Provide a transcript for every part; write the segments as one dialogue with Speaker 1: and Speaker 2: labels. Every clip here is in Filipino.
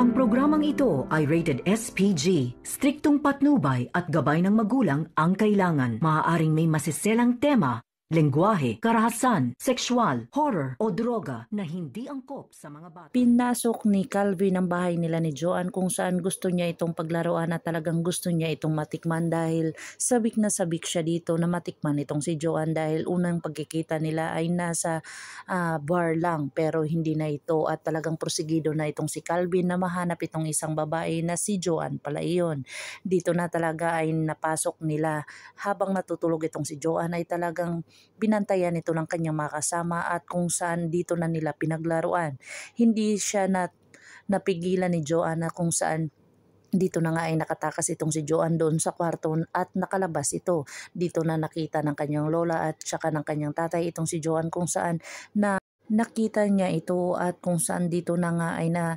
Speaker 1: Ang programang ito ay rated SPG. Striktong patnubay at gabay ng magulang ang kailangan. Maaaring may masiselang tema, lengguwahe, karahasan, sexual, horror o droga na hindi angkop sa mga bata.
Speaker 2: Pinasok ni Calvin ang bahay nila ni Joanne kung saan gusto niya itong paglaruan at talagang gusto niya itong matikman dahil sabik na sabik siya dito na matikman itong si Joanne dahil unang pagkikita nila ay nasa bar lang pero hindi na ito at talagang prosigido na itong si Calvin na mahanap itong isang babae na si Joanne pala iyon. Dito na talaga ay napasok nila habang natutulog itong si Joanne ay talagang binantayan ito ng kanyang mga kasama at kung saan dito na nila pinaglaruan. Hindi siya napigilan ni Joanne na kung saan dito na nga ay nakatakas itong si Joanne doon sa kwarto at nakalabas ito. Dito na nakita ng kanyang lola at saka ng kanyang tatay itong si Joanne kung saan nakita niya ito at kung saan dito na nga ay na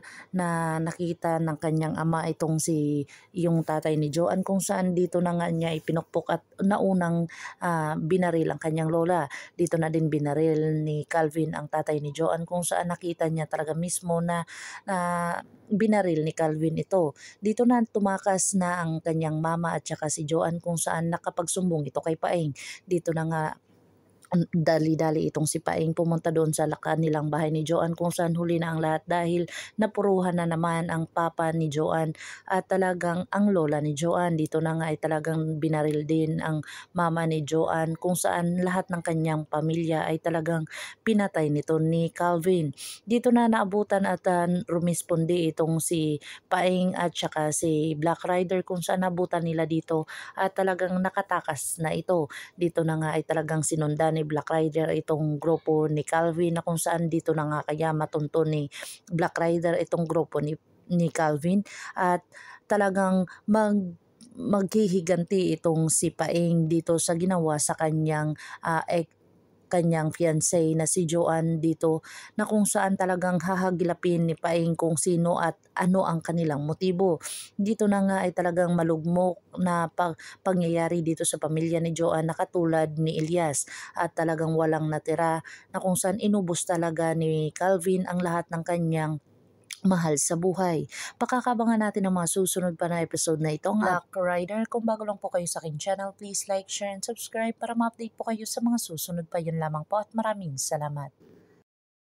Speaker 2: nakita ng kanyang ama itong yung tatay ni Joanne kung saan dito na nga niya ipinukpok at naunang binaril ang kanyang lola. Dito na din binaril ni Calvin ang tatay ni Joanne kung saan nakita niya talaga mismo na binaril ni Calvin ito. Dito na tumakas na ang kanyang mama at saka si Joanne kung saan nakapagsumbong ito kay Paeng. Dito na nga dali-dali itong si Paeng pumunta doon sa kanilang bahay ni Joanne kung saan huli na ang lahat dahil napuruhan na naman ang papa ni Joanne at talagang ang lola ni Joanne. Dito na nga ay talagang binaril din ang mama ni Joanne kung saan lahat ng kanyang pamilya ay talagang pinatay nito ni Calvin. Dito na naabutan at rumisponde itong si Paeng at saka si Black Rider kung saan nabutan nila dito at talagang nakatakas na ito. Dito na nga ay talagang sinundan ni Black Rider itong grupo ni Calvin na kung saan dito na nga kaya matunto ni Black Rider itong grupo ni Calvin at talagang maghihiganti itong si Paeng dito sa ginawa sa kanyang kanyang fiancé na si Joanne dito na kung saan talagang hahagilapin ni Paeng kung sino at ano ang kanilang motibo. Dito na nga ay talagang malugmok na pangyayari dito sa pamilya ni Joanne na katulad ni Elias at talagang walang natira na kung saan inubos talaga ni Calvin ang lahat ng kanyang mahal sa buhay. Pakakabangan natin ang mga susunod pa na episode na ito. Black Rider, kung bago lang po kayo sa aking channel, please like, share, and subscribe para ma-update po kayo sa mga susunod pa. Yun lamang po at maraming salamat.